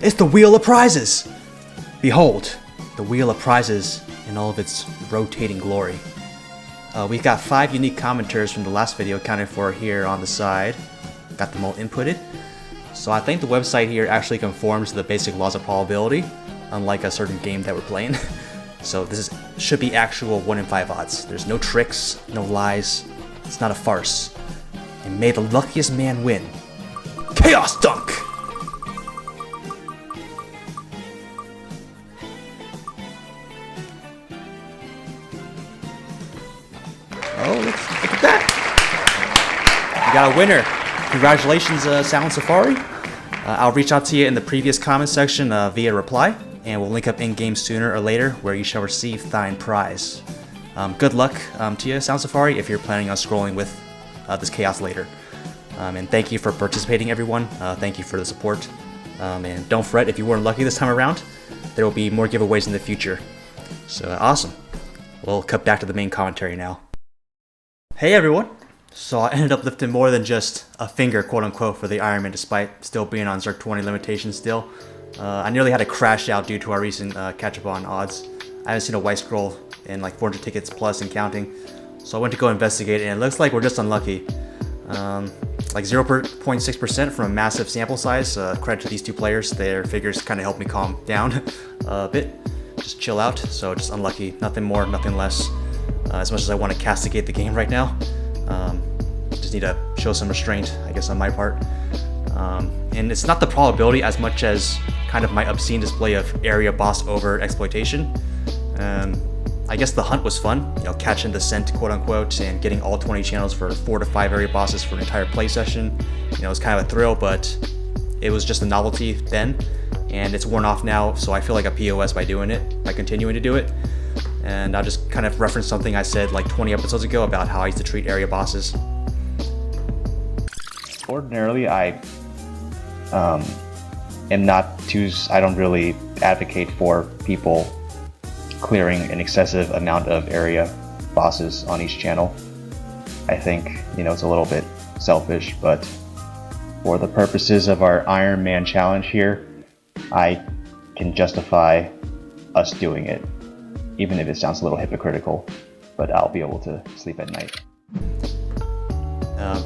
It's the Wheel of Prizes! Behold, the Wheel of Prizes in all of its rotating glory. We've got 5 unique commenters from the last video accounted for here on the side. Got them all inputted. So I think the website here actually conforms to the basic laws of probability, unlike a certain game that we're playing. So this should be actual 1 in 5 odds. There's no tricks, no lies. It's not a farce. And may the luckiest man win. Chaos Dunk! Oh, look at that! We got a winner. Congratulations, Sound Safari. I'll reach out to you in the previous comment section via reply, and we'll link up in-game sooner or later where you shall receive thine prize. Good luck to you, Sound Safari, if you're planning on scrolling with this chaos later. And thank you for participating, everyone. Thank you for the support. And don't fret if you weren't lucky this time around. There will be more giveaways in the future. So awesome. We'll cut back to the main commentary now. Hey everyone! So I ended up lifting more than just a finger, quote unquote, for the Ironman despite still being on Zerk 20 limitations still. I nearly had to crash out due to our recent catch-up on odds. I haven't seen a white scroll in like 400 tickets plus and counting. So I went to go investigate and it looks like we're just unlucky. Like 0.6% from a massive sample size. Credit to these 2 players, their figures kind of helped me calm down a bit. Just chill out, so just unlucky, nothing more, nothing less. As much as I want to castigate the game right now, just need to show some restraint, I guess, on my part. And it's not the probability as much as kind of my obscene display of area boss over exploitation. I guess the hunt was fun, you know, catching the scent, quote unquote, and getting all 20 channels for 4 to 5 area bosses for an entire play session. You know, it was kind of a thrill, but it was just a novelty then, and it's worn off now, so I feel like a POS by doing it, by continuing to do it. And I'll just kind of reference something I said like 20 episodes ago about how I used to treat area bosses. Ordinarily, I am not too, I don't really advocate for people clearing an excessive amount of area bosses on each channel. I think, you know, it's a little bit selfish, but for the purposes of our Iron Man challenge here, I can justify us doing it, even if it sounds a little hypocritical, but I'll be able to sleep at night.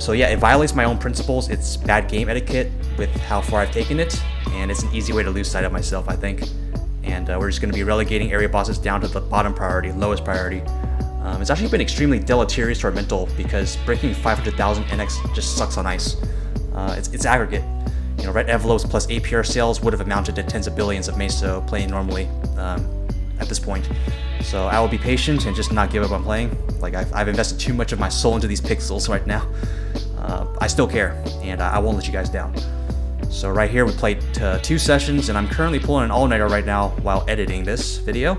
So yeah, it violates my own principles. It's bad game etiquette with how far I've taken it, and it's an easy way to lose sight of myself, I think. And we're just going to be relegating area bosses down to the bottom priority, lowest priority. It's actually been extremely deleterious to our mental because breaking 500,000 NX just sucks on ice. It's aggregate. You know, red envelopes plus APR sales would have amounted to tens of billions of Meso playing normally at this point. So I will be patient and just not give up on playing. Like I've invested too much of my soul into these pixels right now. I still care, and I won't let you guys down. So right here we played 2 sessions, and I'm currently pulling an all-nighter right now while editing this video.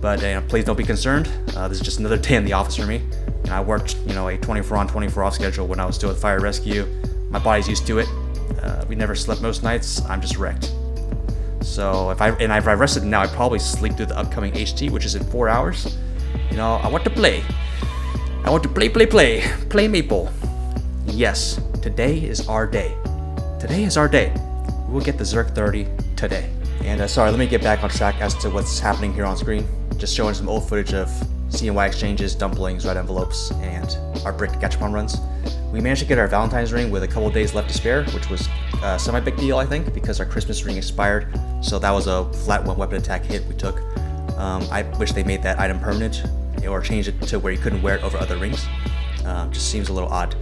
But please don't be concerned. This is just another day in the office for me. And I worked, you know, a 24 on, 24 off schedule when I was still with Fire Rescue. My body's used to it. We never slept most nights. I'm just wrecked. So if I rested now, I'd probably sleep through the upcoming HT, which is in 4 hours. You know, I want to play. I want to play Maple. Yes, today is our day. Today is our day. We'll get the Zerk 30 today. And sorry, let me get back on track as to what's happening here on screen. Just showing some old footage of CNY exchanges, dumplings, red envelopes, and our brick gachapon runs. We managed to get our Valentine's ring with a couple days left to spare, which was a semi-big deal, I think, because our Christmas ring expired. So that was a flat 1 weapon attack hit we took. I wish they made that item permanent or changed it to where you couldn't wear it over other rings. Just seems a little odd.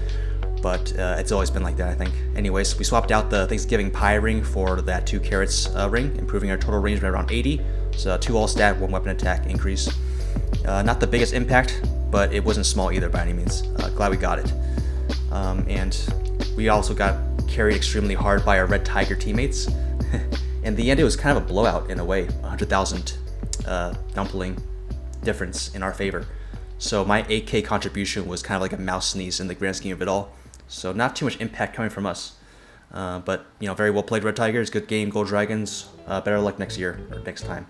But it's always been like that, I think. Anyways, we swapped out the Thanksgiving pie ring for that 2 carats ring, improving our total range by around 80. So 2 all stat, 1 weapon attack increase. Not the biggest impact, but it wasn't small either by any means. Glad we got it. And we also got carried extremely hard by our Red Tiger teammates. In the end, it was kind of a blowout in a way, 100,000 dumpling difference in our favor. So my 8K contribution was kind of like a mouse sneeze in the grand scheme of it all. So not too much impact coming from us. But, you know, very well played, Red Tigers. Good game, Gold Dragons. Better luck next year or next time.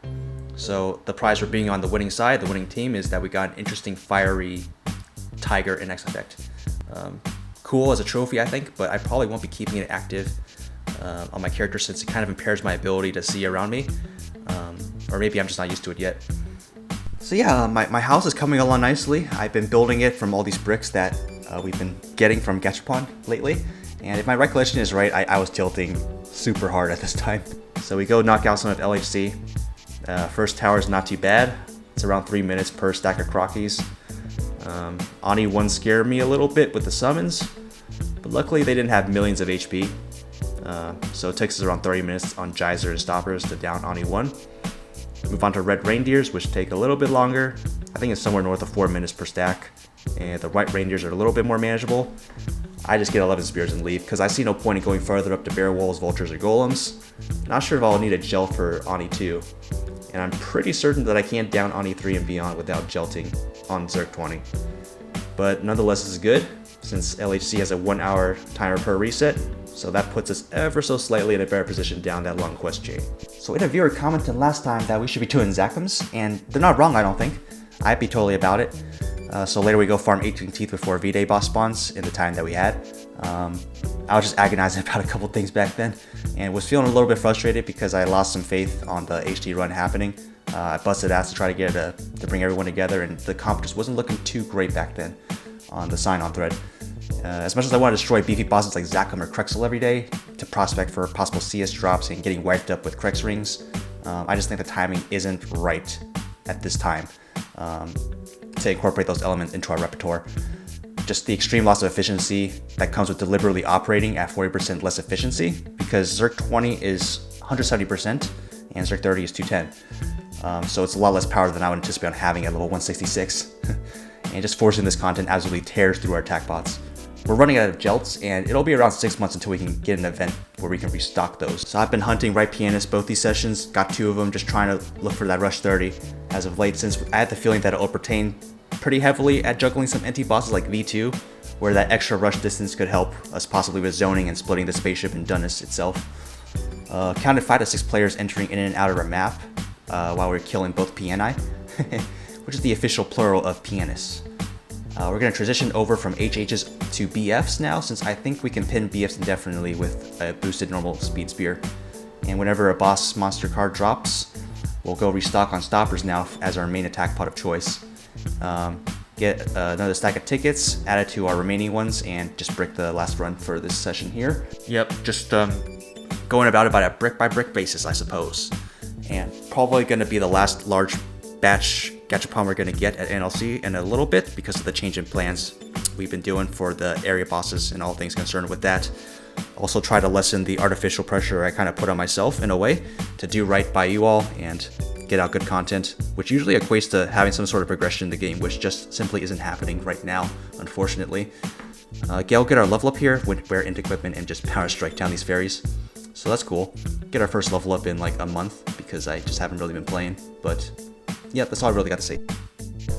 So the prize for being on the winning side, the winning team, is that we got an interesting fiery Tiger in X effect. Cool as a trophy, I think, but I probably won't be keeping it active on my character, since it kind of impairs my ability to see around me. Or maybe I'm just not used to it yet. So yeah, my house is coming along nicely. I've been building it from all these bricks that we've been getting from Gacha lately. And if my recollection is right, I was tilting super hard at this time. So we go knock out some of LHC. First tower is not too bad. It's around 3 minutes per stack of Crockies. Ani 1 scared me a little bit with the summons, but luckily they didn't have millions of HP. So it takes us around 30 minutes on Geyser and Stoppers to down Ani 1. Move on to Red Reindeers, which take a little bit longer. I think it's somewhere north of 4 minutes per stack. And the White Reindeers are a little bit more manageable. I just get 11 spears and leave, because I see no point in going further up to Bear Walls, Vultures, or Golems. Not sure if I'll need a gel for Ani 2. And I'm pretty certain that I can't down Ani 3 and beyond without gelting on Zerk 20. But nonetheless, this is good, since LHC has a 1 hour timer per reset, so that puts us ever so slightly in a better position down that long quest chain. So in a viewer commented last time that we should be doing Zakums, and they're not wrong, I don't think. I'd be totally about it. So later we go farm 18 Teeth before V-Day boss spawns in the time that we had. I was just agonizing about a couple things back then, and was feeling a little bit frustrated because I lost some faith on the HD run happening. I busted ass to try to get it to bring everyone together, and the comp just wasn't looking too great back then on the sign-on thread. As much as I want to destroy beefy bosses like Zakum or Krexel every day to prospect for possible CS drops and getting wiped up with Krex rings, I just think the timing isn't right at this time to incorporate those elements into our repertoire. Just the extreme loss of efficiency that comes with deliberately operating at 40% less efficiency, because Zerk 20 is 170% and Zerk 30 is 210. So it's a lot less power than I would anticipate on having at level 166. And just forcing this content absolutely tears through our attack bots. We're running out of Jelts, and it'll be around 6 months until we can get an event where we can restock those. So I've been hunting right pianists both these sessions, got 2 of them, just trying to look for that Rush 30 as of late, since I had the feeling that it'll pertain pretty heavily at juggling some NT bosses like V2, where that extra rush distance could help us possibly with zoning and splitting the spaceship and doneness itself. Counted 5 to 6 players entering in and out of our map while we were killing both PNI, which is the official plural of pianists. We're going to transition over from HHs to BFs now, since I think we can pin BFs indefinitely with a boosted normal speed spear. And whenever a boss monster card drops, we'll go restock on Stoppers now as our main attack pot of choice. Get another stack of tickets added to our remaining ones, and just brick the last run for this session here. Yep, just going about it by a brick by brick basis, I suppose. And probably going to be the last large batch Gachapon we're going to get at NLC in a little bit, because of the change in plans we've been doing for the area bosses and all things concerned with that. Also try to lessen the artificial pressure I kind of put on myself in a way to do right by you all and get out good content, which usually equates to having some sort of progression in the game, which just simply isn't happening right now, unfortunately. We'll get our level up here with wear into equipment and just power strike down these fairies. So that's cool. Get our first level up in like a month, because I just haven't really been playing, but yeah, that's all I really got to say.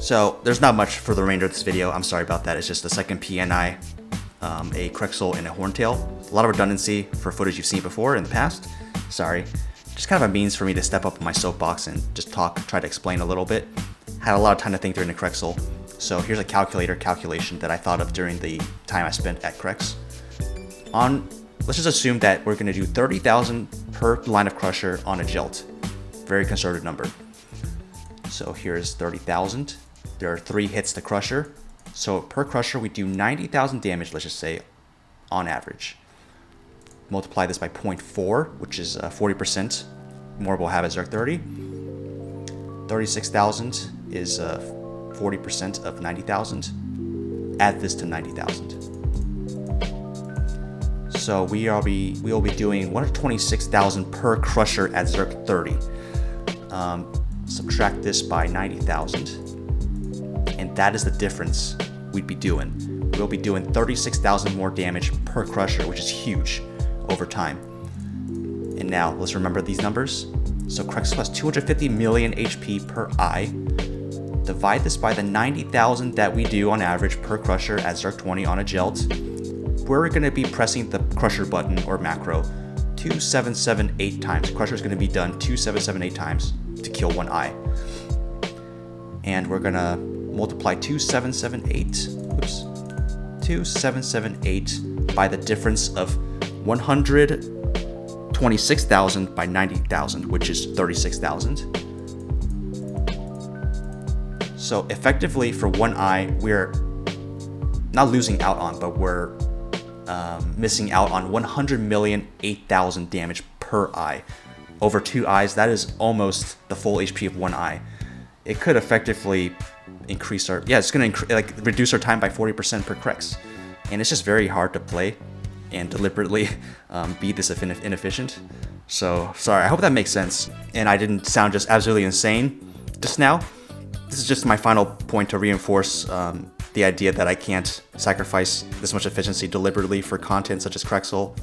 So there's not much for the remainder of this video. I'm sorry about that. It's just the second PNI, a Krexel, and a Horntail. A lot of redundancy for footage you've seen before in the past. Sorry. Just kind of a means for me to step up in my soapbox and just try to explain a little bit. Had a lot of time to think during the Krexel. So here's a calculation that I thought of during the time I spent at Krex. Let's just assume that we're going to do 30,000 per line of Crusher on a Jelt. Very conservative number. So here's 30,000. There are 3 hits to Crusher. So per Crusher, we do 90,000 damage, let's just say, on average. Multiply this by 0.4, which is 40% more we'll have at Zerk 30. 36,000 is 40% of 90,000. Add this to 90,000. So we will be doing 126,000 per Crusher at Zerk 30. Subtract this by 90,000, and that is the difference we'd be doing. We'll be doing 36,000 more damage per Crusher, which is huge over time. And now let's remember these numbers. So Krexel has 250 million HP per eye. Divide this by the 90,000 that we do on average per Crusher at Zerk 20 on a Jelt. We're going to be pressing the Crusher button or macro 2778 times. Crusher is going to be done 2778 times to kill 1 eye. And we're going to multiply 2778 by the difference of 100 26,000 by 90,000, which is 36,000. So effectively for one eye, we're not losing out on, but we're missing out on 100,008,000 damage per eye. Over 2 eyes, that is almost the full HP of 1 eye. It could effectively increase our, it's going to reduce our time by 40% per Krex. And it's just very hard to play and deliberately be this inefficient. So sorry, I hope that makes sense. And I didn't sound just absolutely insane just now. This is just my final point to reinforce the idea that I can't sacrifice this much efficiency deliberately for content such as Krexel.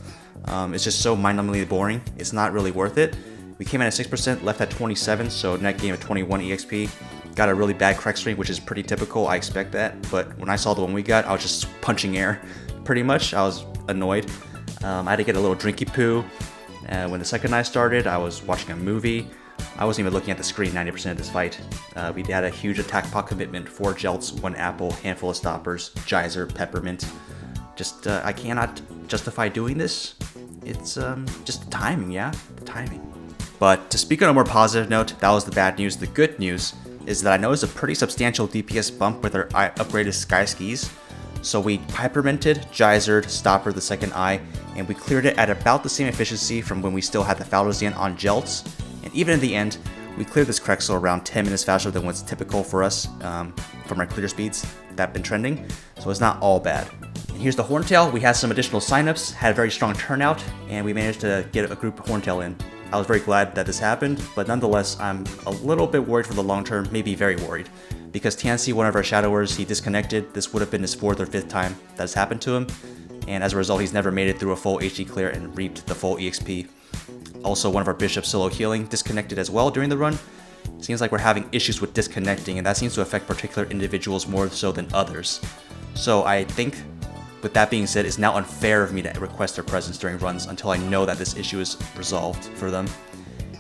It's just so mind-numbingly boring. It's not really worth it. We came in at 6%, left at 27, so net gain of 21 EXP. Got a really bad Krex stream, which is pretty typical. I expect that. But when I saw the one we got, I was just punching air, pretty much. I was annoyed. I had to get a little drinky poo. When the second eye started, I was watching a movie. I wasn't even looking at the screen 90% of this fight. We had a huge attack pot commitment, 4 Jelts, 1 Apple, handful of stoppers, Geyser, Peppermint. Just, I cannot justify doing this. It's just the timing, the timing. But to speak on a more positive note, that was the bad news. The good news is that I noticed a pretty substantial DPS bump with our upgraded Sky Skis. So we Pepperminted, Geysered, Stopper the second eye, and we cleared it at about the same efficiency from when we still had the Faldozian on Jelts. And even in the end, we cleared this Krexel around 10 minutes faster than what's typical for us from our clear speeds that have been trending. So it's not all bad. And here's the Horntail. We had some additional signups, had a very strong turnout, and we managed to get a group of Horntail in. I was very glad that this happened, but nonetheless, I'm a little bit worried for the long term, maybe very worried. Because Tianxi, one of our Shadowers, he disconnected. This would have been his 4th or 5th time that has happened to him. And as a result, he's never made it through a full HD clear and reaped the full EXP. Also, one of our Bishops solo healing disconnected as well during the run. Seems like we're having issues with disconnecting, and that seems to affect particular individuals more so than others. So I think, with that being said, it's now unfair of me to request their presence during runs until I know that this issue is resolved for them.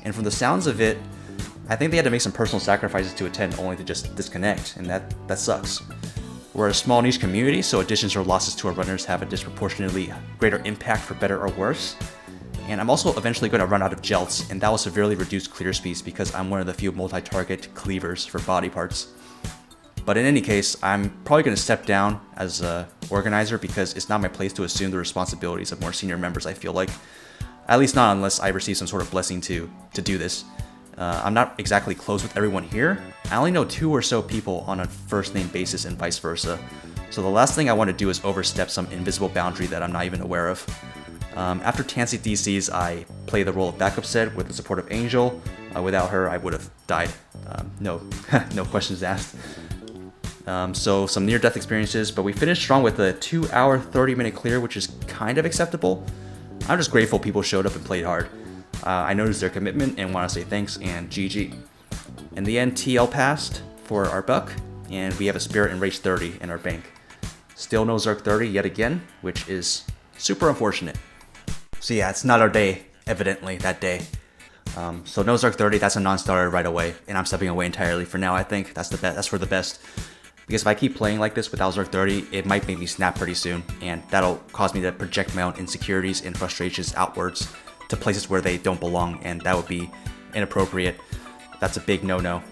And from the sounds of it, I think they had to make some personal sacrifices to attend only to just disconnect, and that sucks. We're a small niche community, so additions or losses to our runners have a disproportionately greater impact for better or worse. And I'm also eventually going to run out of Jelts, and that will severely reduce clear speeds because I'm one of the few multi-target cleavers for body parts. But in any case, I'm probably going to step down as an organizer because it's not my place to assume the responsibilities of more senior members, I feel like. At least not unless I receive some sort of blessing to do this. I'm not exactly close with everyone here. I only know 2 or so people on a first name basis and vice versa. So the last thing I want to do is overstep some invisible boundary that I'm not even aware of. After Tansy DCs, I play the role of backup set with the support of Angel. Without her, I would have died. No questions asked. So some near-death experiences, but we finished strong with a 2-hour, 30-minute clear, which is kind of acceptable. I'm just grateful people showed up and played hard. I noticed their commitment and want to say thanks and GG. In the end, TL passed for our buck, and we have a Spirit and Rage 30 in our bank. Still no Zerk 30 yet again, which is super unfortunate. So yeah, it's not our day, evidently, that day. So no Zerk 30, that's a non-starter right away, and I'm stepping away entirely for now, I think. That's for the best. Because if I keep playing like this without Zerk 30, it might make me snap pretty soon, and that'll cause me to project my own insecurities and frustrations outwards to places where they don't belong, and that would be inappropriate. That's a big no-no.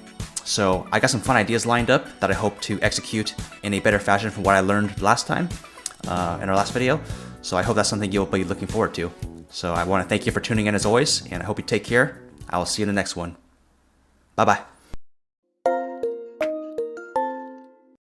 So I got some fun ideas lined up that I hope to execute in a better fashion from what I learned last time in our last video. So I hope that's something you'll be looking forward to. So I want to thank you for tuning in as always, and I hope you take care. I will see you in the next one. Bye-bye.